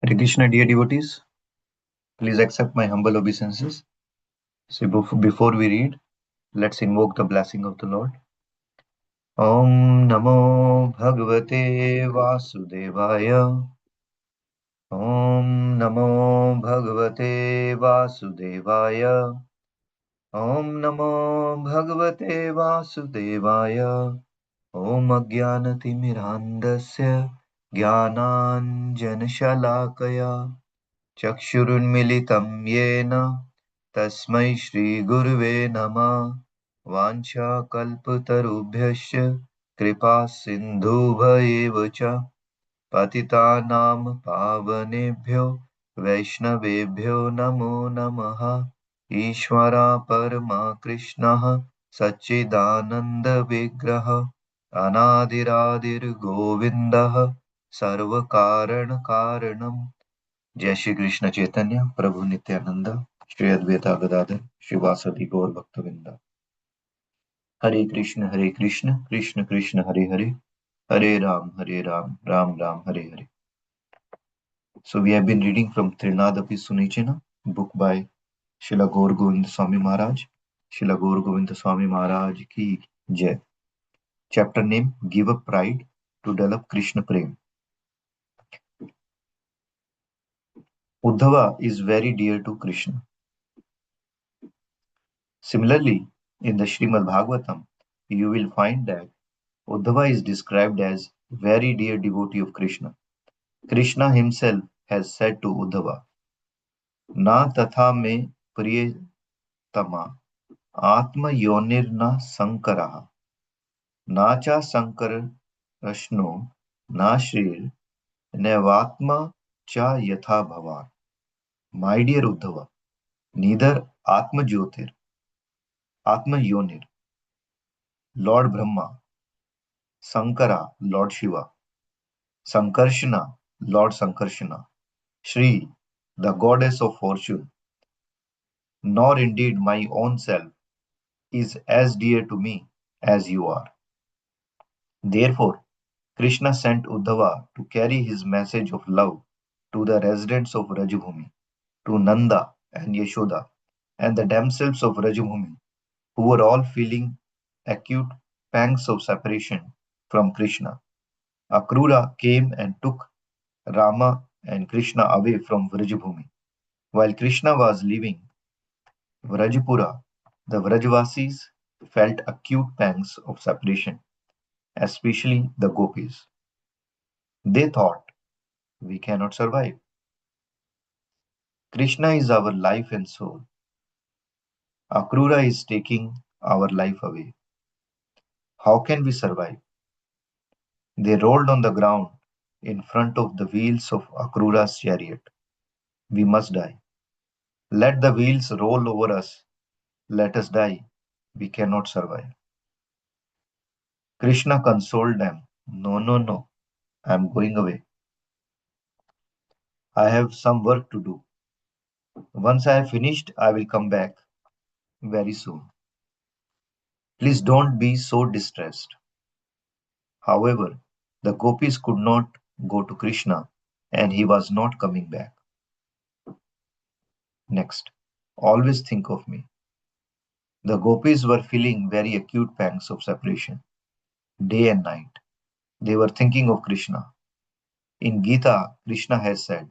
Hare Krishna, dear devotees, please accept my humble obeisances. So, before we read, let's invoke the blessing of the Lord. Om Namo Bhagavate Vasudevaya. Om Namo Bhagavate Vasudevaya. Om Namo Bhagavate Vasudevaya. Om Ajnanatimirandasya Jnananjanashalakaya चक्षुरुन्मिलितं येन तस्मै श्रीगुरुवे नमः वाञ्छाकल्पतरुभ्यश्च कृपासिन्धुभ्येव च पतितानां पावनेभ्यो वैष्णवेभ्यो नमो नमः ईश्वरा परमा कृष्णः सच्चिदानन्दविग्रह अनादिरादिर्गोविन्दः सर्वकारणकारणम् जय श्री कृष्ण चैतन्य प्रभु नित्यानंद श्री अद्वैता गदाधर श्रीवासदि गौर भक्तविंदा हरे Krishna Krishna Krishna Hare Hare Hare Ram Ram Ram Hare Hare. So we have been reading from Trinadapi Sunichina, book by Srila Gaur Govind Swami Maharaj. Srila Gaur Govind Swami Maharaj ki jai. Chapter name: Give up pride to develop Krishna Prem. Uddhava is very dear to Krishna. Similarly, in the Srimad Bhagavatam, you will find that Uddhava is described as very dear devotee of Krishna. Krishna himself has said to Uddhava, Na tatha me priyatama atma yonirna sankaraha na cha sankar rashno na shrir nevatma cha yatha bhavan. My dear Uddhava, neither Atma Jyotir, Atma Yonir, Lord Brahma, Sankara, Lord Shiva, Sankarshana, Lord Sankarshana, Shri, the goddess of fortune, nor indeed my own self is as dear to me as you are. Therefore, Krishna sent Uddhava to carry his message of love to the residents of Rajabhumi, to Nanda and Yashoda, and the damsels of Rajabhumi, who were all feeling acute pangs of separation from Krishna. Akrura came and took Rama and Krishna away from Vrajabhumi. While Krishna was leaving Vrajapura, the Vrajavasis felt acute pangs of separation, especially the gopis. They thought, we cannot survive. Krishna is our life and soul. Akrura is taking our life away. How can we survive? They rolled on the ground in front of the wheels of Akrura's chariot. We must die. Let the wheels roll over us. Let us die. We cannot survive. Krishna consoled them. No, no, no. I am going away. I have some work to do. Once I have finished, I will come back very soon. Please don't be so distressed. However, the gopis could not go to Krishna and he was not coming back. Next, always think of me. The gopis were feeling very acute pangs of separation, day and night. They were thinking of Krishna. In Gita, Krishna has said,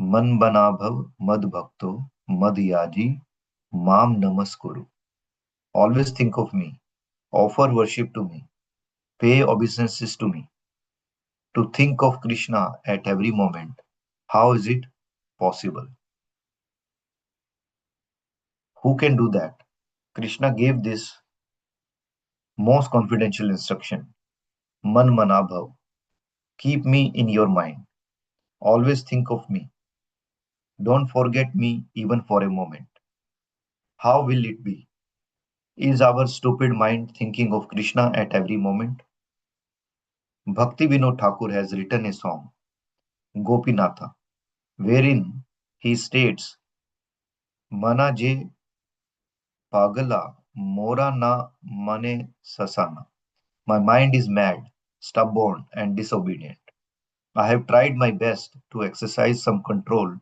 Man banabhav mad bhakto mad yaji mam namaskuru. Always think of me. Offer worship to me. Pay obeisances to me. To think of Krishna at every moment. How is it possible? Who can do that? Krishna gave this most confidential instruction. Man manabhav. Keep me in your mind. Always think of me. Don't forget me even for a moment. How will it be? Is our stupid mind thinking of Krishna at every moment? Bhakti Vinod Thakur has written a song, Gopinatha, wherein he states, Mana je pagala mora na mane sasana. My mind is mad, stubborn, and disobedient. I have tried my best to exercise some control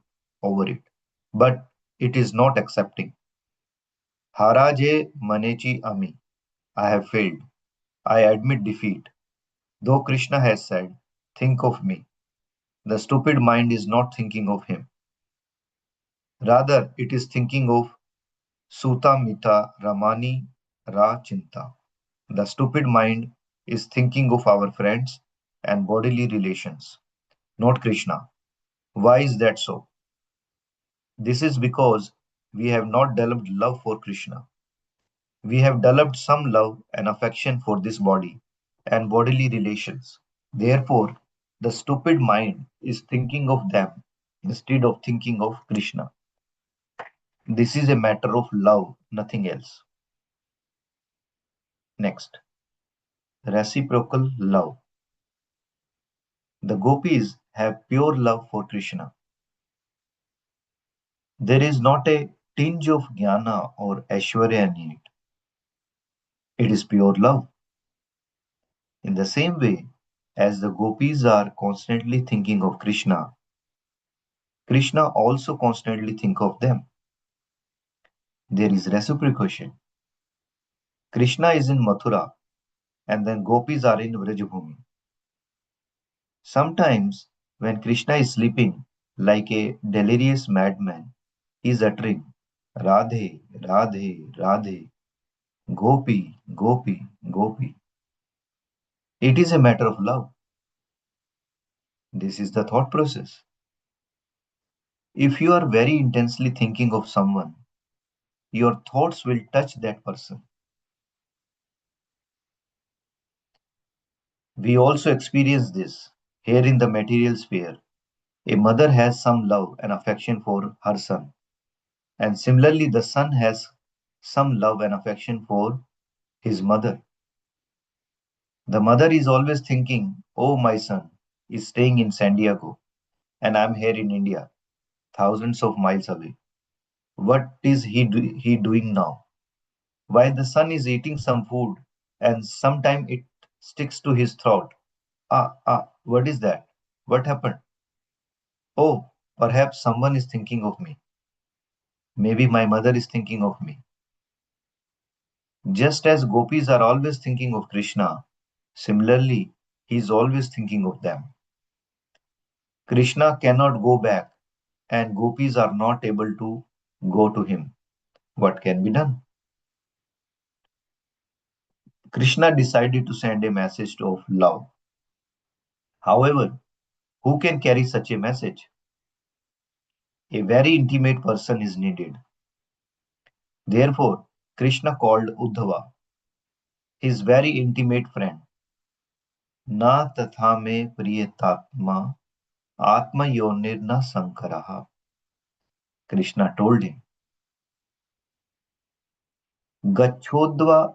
over it, but it is not accepting. Haraje manechi ami. I have failed. I admit defeat. Though Krishna has said, think of me, the stupid mind is not thinking of him. Rather, it is thinking of Suta Mita Ramani Ra Chinta. The stupid mind is thinking of our friends and bodily relations, not Krishna. Why is that so? This is because we have not developed love for Krishna. We have developed some love and affection for this body and bodily relations. Therefore, the stupid mind is thinking of them instead of thinking of Krishna. This is a matter of love, nothing else. Next, reciprocal love. The gopis have pure love for Krishna. There is not a tinge of jnana or aishwarya in it. It is pure love. In the same way as the gopis are constantly thinking of Krishna, Krishna also constantly think of them. There is reciprocation. Krishna is in Mathura and then gopis are in Vrajabhumi. Sometimes when Krishna is sleeping like a delirious madman, he is uttering Radhe, Radhe, Radhe, Gopi, Gopi, Gopi. It is a matter of love. This is the thought process. If you are very intensely thinking of someone, your thoughts will touch that person. We also experience this here in the material sphere. A mother has some love and affection for her son, and similarly, the son has some love and affection for his mother. The mother is always thinking, oh, my son is staying in San Diego, and I'm here in India, thousands of miles away. What is he doing now? While the son is eating some food, and sometime it sticks to his throat. What is that? What happened? Oh, perhaps someone is thinking of me. Maybe my mother is thinking of me. Just as gopis are always thinking of Krishna, similarly, he is always thinking of them. Krishna cannot go back, and gopis are not able to go to him. What can be done? Krishna decided to send a message of love. However, who can carry such a message? A very intimate person is needed. Therefore, Krishna called Uddhava, his very intimate friend. Na tatha me priyatatma atma yonir na sankaraha. Krishna told him, Gacchodva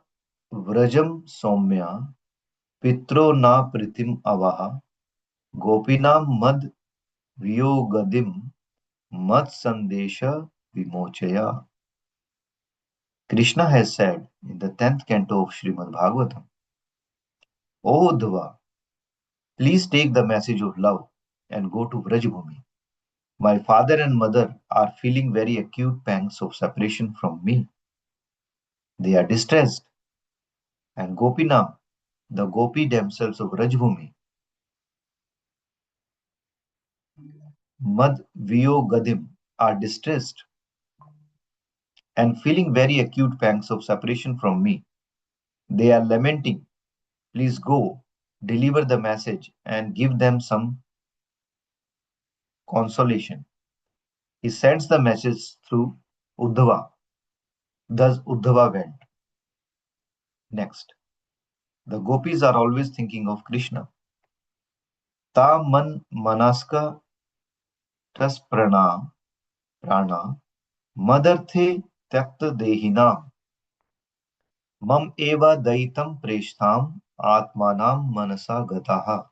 vrajam somya pitro na pritim avaha gopinam mad viyogadim mad sandesha vimochaya. Krishna has said in the 10th canto of Srimad Bhagavatam, O Uddhava, please take the message of love and go to Vrajabhumi. My father and mother are feeling very acute pangs of separation from me. They are distressed, and Gopinam, the Gopi themselves of Rajbhumi, Mad Gadim, are distressed and feeling very acute pangs of separation from me. They are lamenting. Please go, deliver the message, and give them some consolation. He sends the message through Uddhava. Thus Uddhava went. Next, the gopis are always thinking of Krishna. Ta man manaska tas prana madarthe tyakt dehina mam eva daitam preshtham atmanam manasa gataha.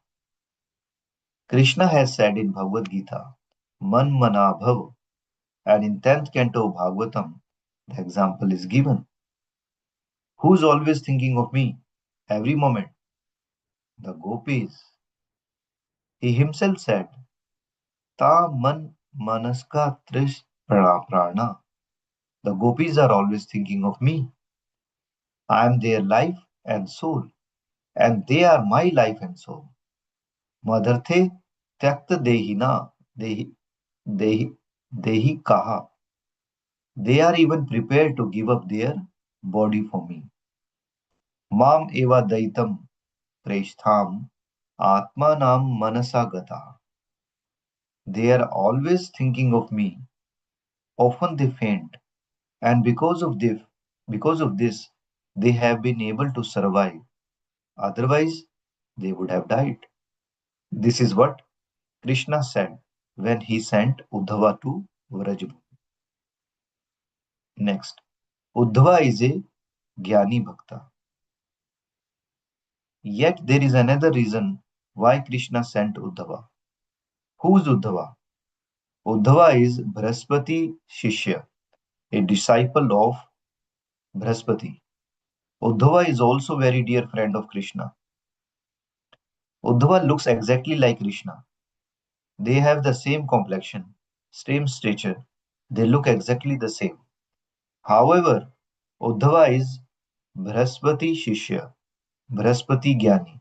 Krishna has said in Bhagavad Gita, Man mana bhav, and in 10th canto of Bhagavatam, the example is given. Who's always thinking of me? Every moment. The gopis. He himself said, Ta man manaska trish prana. The gopis are always thinking of me. I am their life and soul, and they are my life and soul. Madharthe tyakt dehina, dehi, dehi, dehi kaha. They are even prepared to give up their body for me. Mam eva daitam preshtham atmanam manasagata. They are always thinking of me. Often they faint, and because of this, they have been able to survive. Otherwise, they would have died. This is what Krishna said when he sent Uddhava to Vrajabhumi. Next, Uddhava is a Jnani Bhakta. Yet there is another reason why Krishna sent Uddhava. Who is Uddhava? Uddhava is Brahaspati Shishya, a disciple of Brahaspati. Uddhava is also very dear friend of Krishna. Uddhava looks exactly like Krishna. They have the same complexion, same stature. They look exactly the same. However, Uddhava is Brahaspati Shishya, Brahaspati Jnani.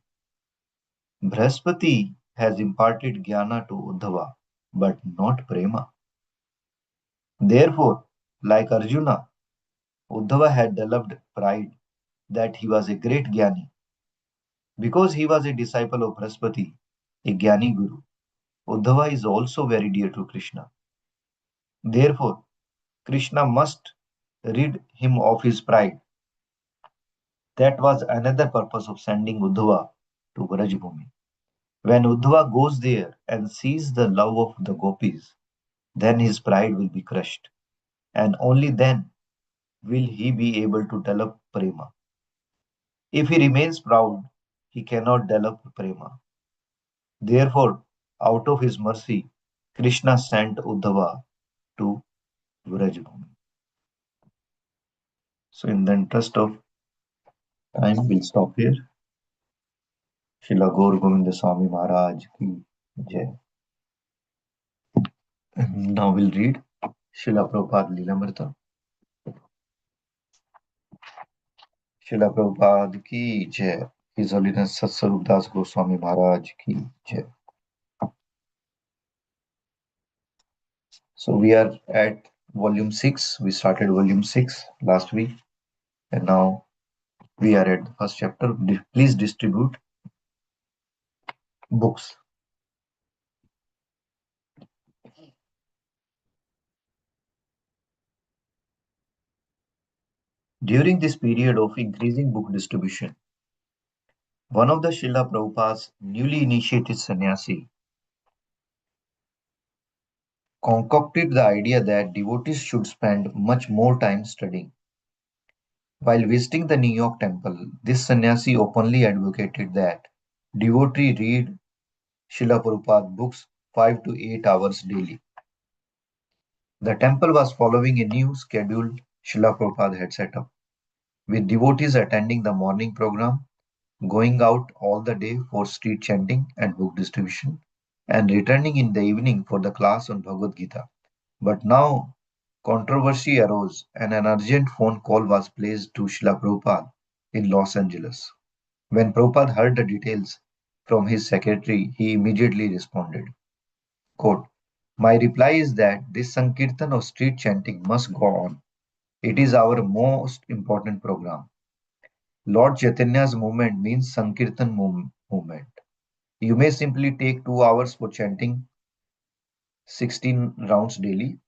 Brahaspati has imparted jnana to Uddhava, but not prema. Therefore, like Arjuna, Uddhava had developed pride that he was a great jnani. Because he was a disciple of Brahaspati, a jnani guru, Uddhava is also very dear to Krishna. Therefore, Krishna must rid him of his pride. That was another purpose of sending Uddhava to Vrajabhumi. When Uddhava goes there and sees the love of the gopis, then his pride will be crushed, and only then will he be able to develop prema. If he remains proud, he cannot develop prema. Therefore, out of his mercy, Krishna sent Uddhava to Vrajabhumi. So, in the interest of time, we'll stop here. Shila Gaur Govinda Swami Maharaj ki jai. Now we'll read Srila Prabhupada Lilamrita. Srila Prabhupada ki jai. His Holiness Satsvarup Das Goswami Maharaj ki jai. So we are at volume 6. We started volume 6 last week, and now we are at the first chapter. Please distribute books. During this period of increasing book distribution, one of the Srila Prabhupada's newly initiated sannyasi concocted the idea that devotees should spend much more time studying. While visiting the New York temple, this sannyasi openly advocated that devotee read Srila Prabhupada books 5 to 8 hours daily. The temple was following a new schedule Srila Prabhupada had set up, with devotees attending the morning program, going out all the day for street chanting and book distribution, and returning in the evening for the class on Bhagavad Gita. But now controversy arose and an urgent phone call was placed to Srila Prabhupada in Los Angeles. When Prabhupada heard the details from his secretary, he immediately responded, quote, my reply is that this Sankirtan or street chanting must go on. It is our most important program. Lord Chaitanya's movement means Sankirtan movement. You may simply take 2 hours for chanting 16 rounds daily,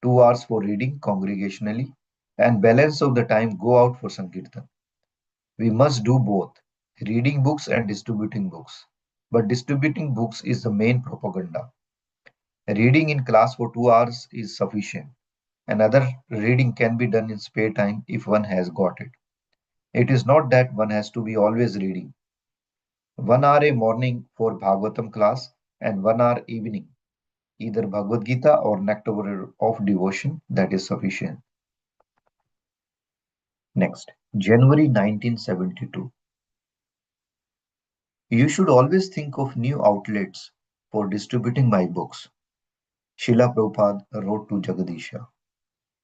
2 hours for reading congregationally, and balance of the time go out for Sankirtan. We must do both, reading books and distributing books. But distributing books is the main propaganda. Reading in class for 2 hours is sufficient. Another reading can be done in spare time if one has got it. It is not that one has to be always reading. 1 hour a morning for Bhagavatam class and 1 hour evening, either Bhagavad Gita or Nectar of Devotion, that is sufficient. Next, January 1972. You should always think of new outlets for distributing my books, Srila Prabhupada wrote to Jagadisha.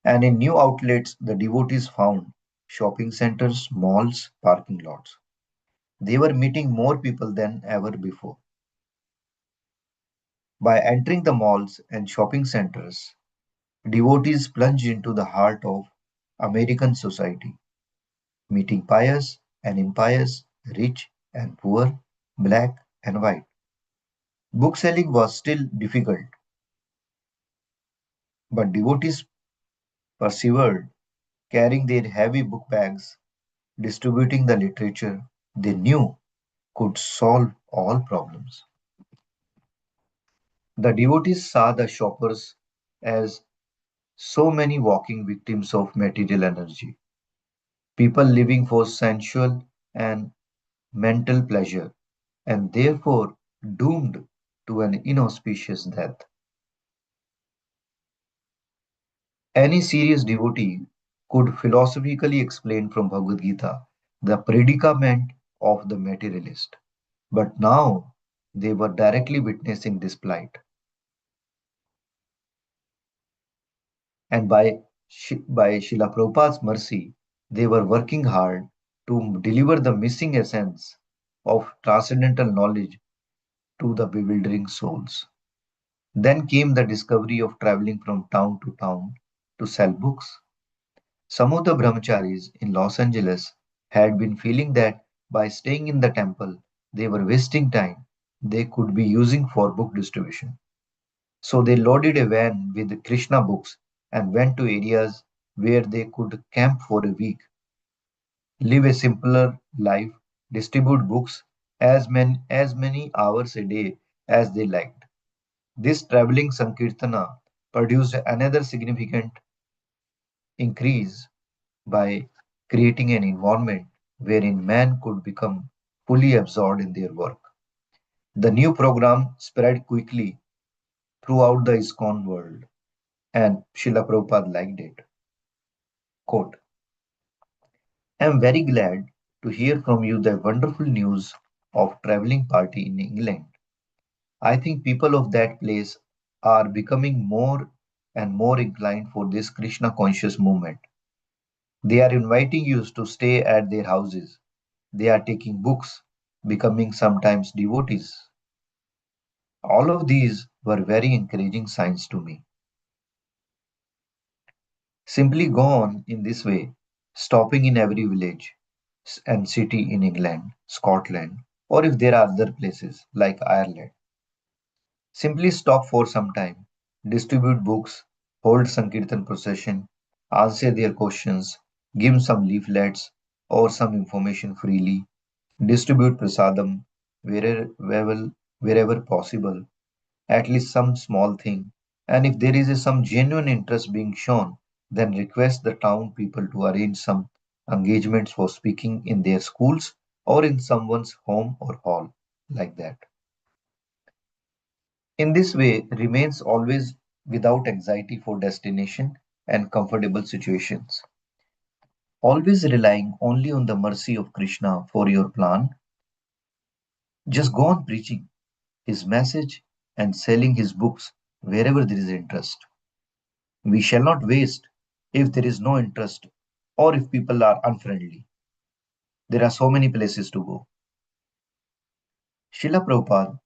And in new outlets, the devotees found shopping centers, malls, parking lots. They were meeting more people than ever before. By entering the malls and shopping centers, devotees plunged into the heart of American society, meeting pious and impious, rich and poor, black and white. Bookselling was still difficult, but devotees persevered, carrying their heavy book bags, distributing the literature they knew could solve all problems. The devotees saw the shoppers as so many walking victims of material energy, people living for sensual and mental pleasure, and therefore doomed to an inauspicious death. Any serious devotee could philosophically explain from Bhagavad Gita the predicament of the materialist. But now they were directly witnessing this plight. And by Srila Prabhupada's mercy, they were working hard to deliver the missing essence of transcendental knowledge to the bewildering souls. Then came the discovery of traveling from town to town to sell books. Some of the brahmacharis in Los Angeles had been feeling that by staying in the temple, they were wasting time they could be using for book distribution. So they loaded a van with Krishna books and went to areas where they could camp for a week, live a simpler life, distribute books as many hours a day as they liked. This traveling Sankirtana produced another significant increase by creating an environment wherein man could become fully absorbed in their work. The new program spread quickly throughout the ISKCON world, and Srila Prabhupada liked it. Quote, I am very glad to hear from you the wonderful news of traveling party in England. I think people of that place are becoming more and more inclined for this Krishna conscious movement. They are inviting you to stay at their houses. They are taking books, becoming sometimes devotees. All of these were very encouraging signs to me. Simply go on in this way, stopping in every village and city in England, Scotland, or if there are other places like Ireland. Simply stop for some time, distribute books, hold Sankirtan procession, answer their questions, give some leaflets or some information freely, distribute prasadam wherever possible, at least some small thing. And if there is some genuine interest being shown, then request the town people to arrange some engagements for speaking in their schools or in someone's home or hall, like that. In this way, remains always without anxiety for destination and comfortable situations. Always relying only on the mercy of Krishna for your plan, just go on preaching his message and selling his books wherever there is interest. We shall not waste if there is no interest or if people are unfriendly. There are so many places to go. Srila Prabhupada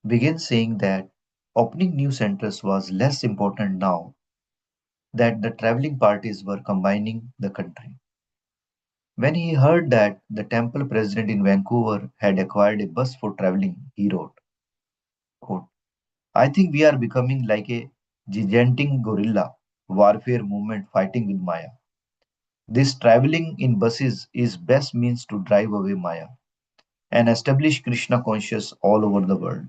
began saying that opening new centers was less important now that the traveling parties were combining the country. When he heard that the temple president in Vancouver had acquired a bus for traveling, he wrote, quote, I think we are becoming like a gigantic guerrilla warfare movement fighting with Maya. This traveling in buses is best means to drive away Maya and establish Krishna conscious all over the world.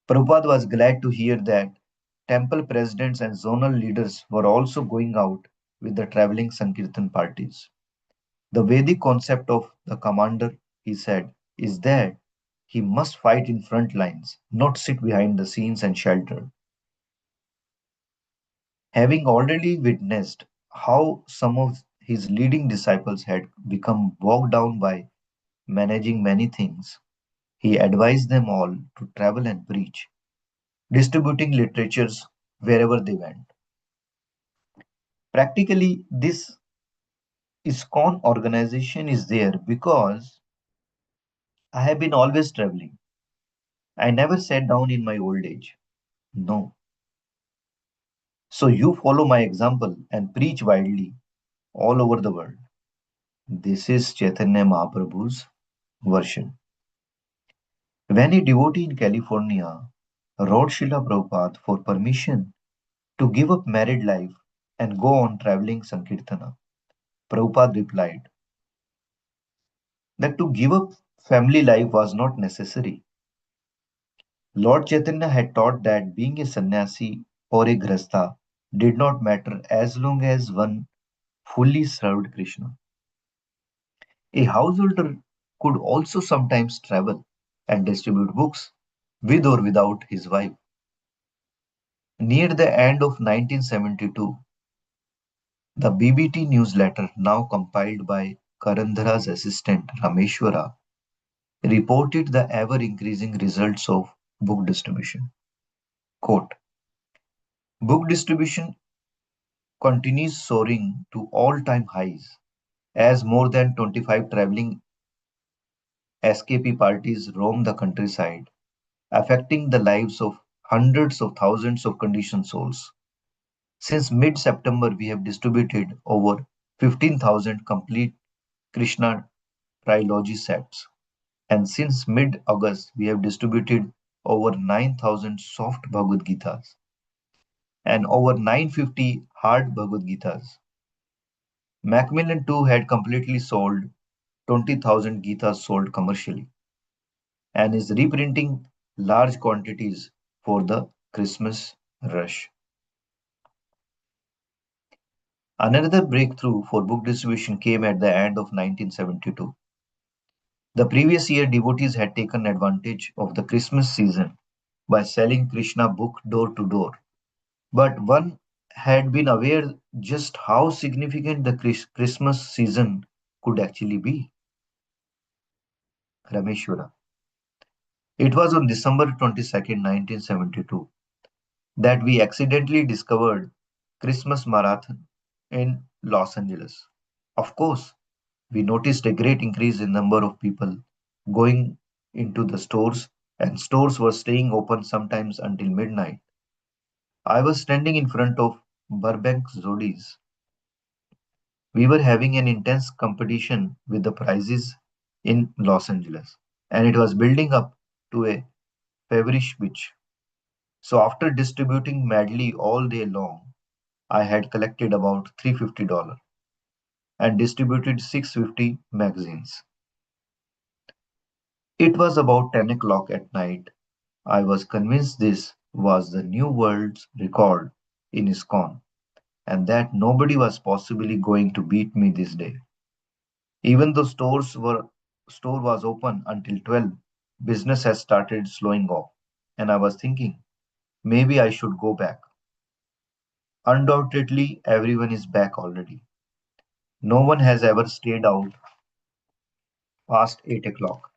Prabhupada was glad to hear that temple presidents and zonal leaders were also going out with the traveling Sankirtan parties. The Vedic concept of the commander, he said, is that he must fight in front lines, not sit behind the scenes and shelter. Having already witnessed how some of his leading disciples had become bogged down by managing many things, He advised them all to travel and preach, distributing literatures wherever they went. Practically, this ISKCON organization is there because I have been always traveling. I never sat down in my old age. No. So you follow my example and preach widely all over the world. This is Chaitanya Mahaprabhu's version. When a devotee in California wrote Srila Prabhupada for permission to give up married life and go on traveling Sankirtana, Prabhupada replied that to give up family life was not necessary. Lord Chaitanya had taught that being a sannyasi or a grasta did not matter as long as one fully served Krishna. A householder could also sometimes travel and distribute books with or without his wife. Near the end of 1972, the BBT newsletter, now compiled by Karandhara's assistant Rameshwara, reported the ever increasing results of book distribution. Quote, book distribution continues soaring to all time highs as more than 25 traveling SKP parties roam the countryside, affecting the lives of hundreds of thousands of conditioned souls. Since mid September, we have distributed over 15,000 complete Krishna trilogy sets. And since mid August, we have distributed over 9,000 soft Bhagavad Gitas and over 950 hard Bhagavad Gitas. Macmillan too had completely sold 20,000 Gitas sold commercially and is reprinting large quantities for the Christmas rush. Another breakthrough for book distribution came at the end of 1972. The previous year, devotees had taken advantage of the Christmas season by selling Krishna book door to door. But one had been aware just how significant the Christmas season could actually be. Rameshwara. It was on December 22nd, 1972, that we accidentally discovered Christmas Marathon in Los Angeles. Of course, we noticed a great increase in number of people going into the stores, and stores were staying open sometimes until midnight. I was standing in front of Burbank Zodis. We were having an intense competition with the prices in Los Angeles, and it was building up to a feverish pitch. So after distributing madly all day long, I had collected about $350 and distributed 650 magazines. It was about 10 o'clock at night. I was convinced this was the new world's record in ISKCON and that nobody was possibly going to beat me this day. Even though store was open until 12, business has started slowing off, and I was thinking maybe I should go back. Undoubtedly, everyone is back already. No one has ever stayed out past 8 o'clock.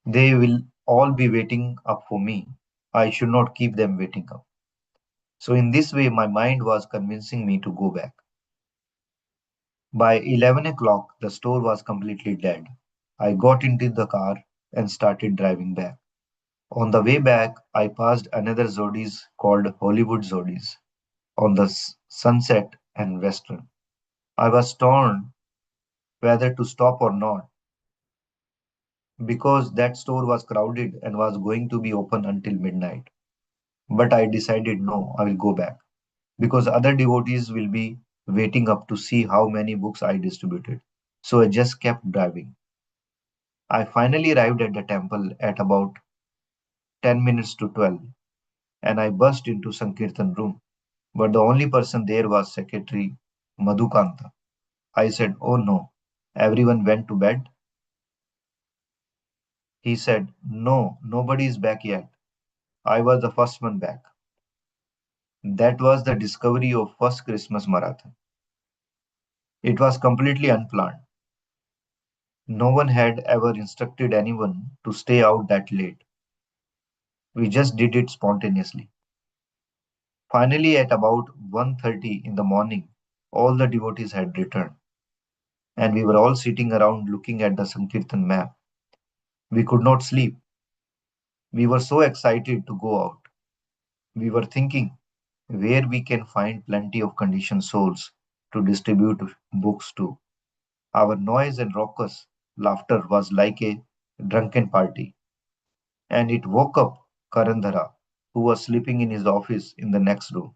They will all be waiting up for me. I should not keep them waiting up. So, in this way, my mind was convincing me to go back. By 11 o'clock, the store was completely dead. I got into the car and started driving back. On the way back, I passed another Zodis called Hollywood Zodis on the Sunset and Western. I was torn whether to stop or not because that store was crowded and was going to be open until midnight. But I decided no, I will go back because other devotees will be waiting up to see how many books I distributed. So I just kept driving. I finally arrived at the temple at about 10 minutes to 12 and I burst into Sankirtan room. But the only person there was Secretary Madhukanta. I said, oh no, everyone went to bed. He said, no, nobody is back yet. I was the first one back. That was the discovery of first Christmas marathon. It was completely unplanned. No one had ever instructed anyone to stay out that late. We just did it spontaneously. Finally, at about 1:30 in the morning, all the devotees had returned, and we were all sitting around looking at the Sankirtan map. We could not sleep. We were so excited to go out. We were thinking where we can find plenty of conditioned souls to distribute books to. Our noise and raucous laughter was like a drunken party, and it woke up Karandhara, who was sleeping in his office in the next room.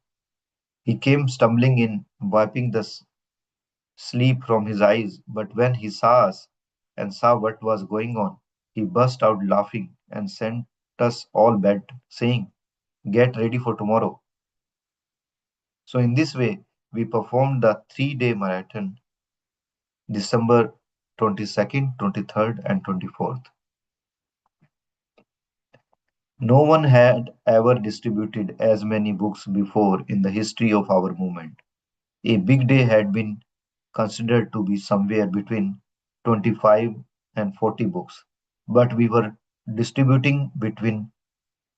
He came stumbling in, wiping the sleep from his eyes, but when he saw us and saw what was going on, he burst out laughing and sent us all bed, saying, "Get ready for tomorrow." So, in this way, we performed the 3 day marathon December 22nd, 23rd, and 24th. No one had ever distributed as many books before in the history of our movement. A big day had been considered to be somewhere between 25 and 40 books, but we were distributing between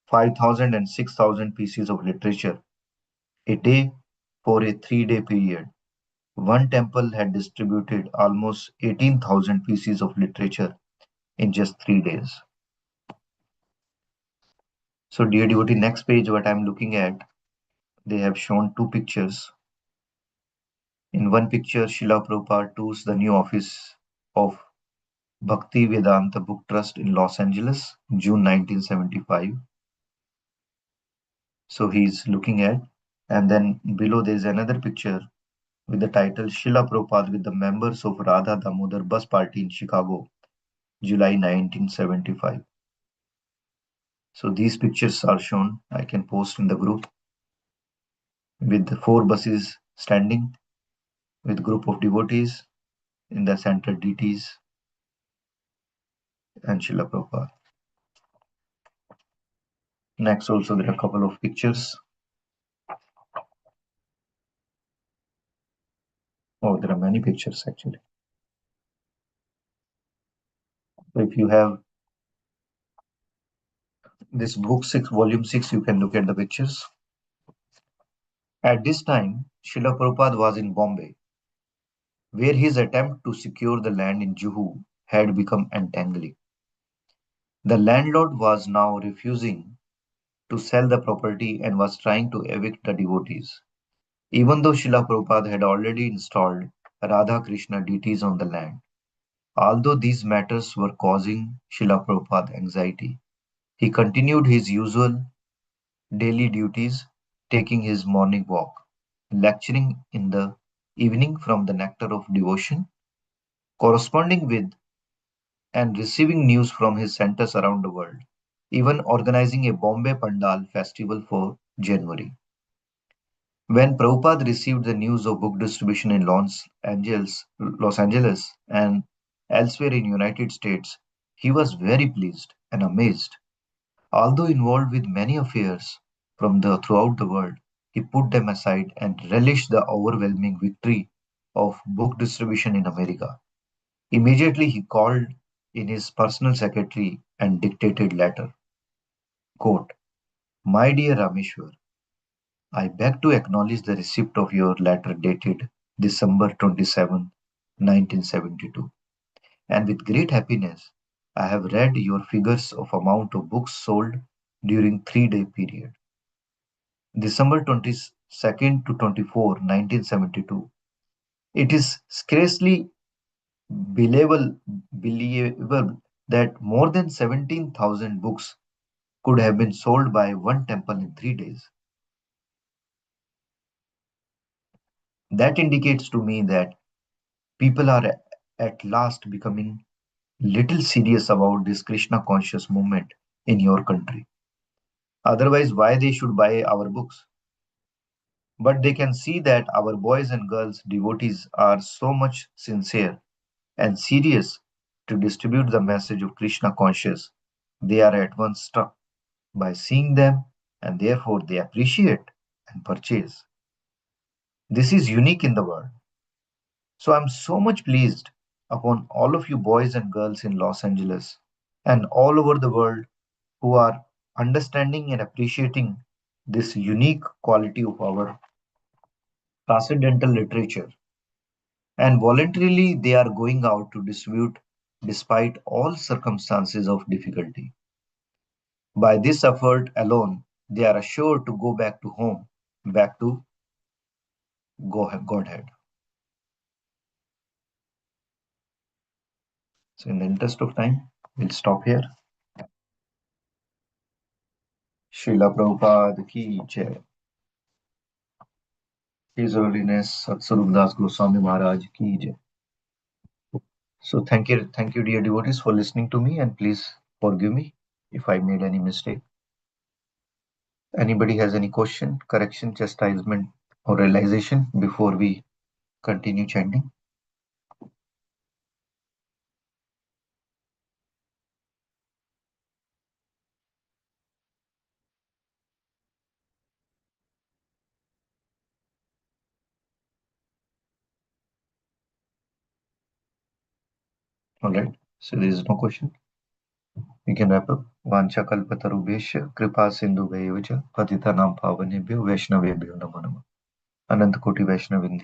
5,000 and 6,000 pieces of literature a day for a 3 day period. One temple had distributed almost 18,000 pieces of literature in just 3 days. So, dear devotee, next page, what I'm looking at, they have shown two pictures. In one picture, Srila Prabhupada tours the new office of Bhakti Vedanta Book Trust in Los Angeles, June 1975. So he's looking at, and then below there is another picture with the title Srila Prabhupada with the members of Radha Damodar Bus Party in Chicago, July 1975. So these pictures are shown. I can post in the group with the four buses standing with group of devotees in the center deities and Srila Prabhupada. Next also there are a couple of pictures. Oh, there are many pictures actually. So if you have this book 6, volume 6, you can look at the pictures. At this time, Srila Prabhupada was in Bombay, where his attempt to secure the land in Juhu had become entangling. The landlord was now refusing to sell the property and was trying to evict the devotees, even though Srila Prabhupada had already installed Radha Krishna deities on the land. Although these matters were causing Srila Prabhupada anxiety, he continued his usual daily duties, taking his morning walk, lecturing in the evening from the nectar of devotion, corresponding with and receiving news from his centers around the world, even organizing a Bombay Pandal festival for January. When Prabhupada received the news of book distribution in Los Angeles and elsewhere in United States, he was very pleased and amazed. Although involved with many affairs from throughout the world, he put them aside and relished the overwhelming victory of book distribution in America. Immediately he called in his personal secretary and dictated letter. Quote, "My dear Rameshwar, I beg to acknowledge the receipt of your letter dated December 27, 1972, and with great happiness I have read your figures of amount of books sold during 3 day period. December 22nd to 24, 1972. It is scarcely believable, believable that more than 17,000 books could have been sold by one temple in 3 days. That indicates to me that people are at last becoming little serious about this Krishna conscious movement in your country. Otherwise, why they should buy our books? But they can see that our boys and girls devotees are so much sincere and serious to distribute the message of Krishna conscious, they are at once struck by seeing them and therefore they appreciate and purchase. This is unique in the world. So I'm so much pleased upon all of you boys and girls in Los Angeles and all over the world who are understanding and appreciating this unique quality of our transcendental literature. And voluntarily, they are going out to distribute despite all circumstances of difficulty. By this effort alone, they are assured to go back to home, back to Godhead. So, in the interest of time, we'll stop here. Srila Prabhupada ki jai. His Holiness Satsvarup Das Goswami Maharaj ki jai. So, thank you, dear devotees, for listening to me, and please forgive me if I made any mistake. Anybody has any question, correction, chastisement, or realization before we continue chanting? All right. So there is no question. We can wrap up. Vancha kalpatarubhesha kripa sindhu bhayavaja patita nam pavanebhyo vaishnavebhyo namo namo. Anant koti vaishnavinda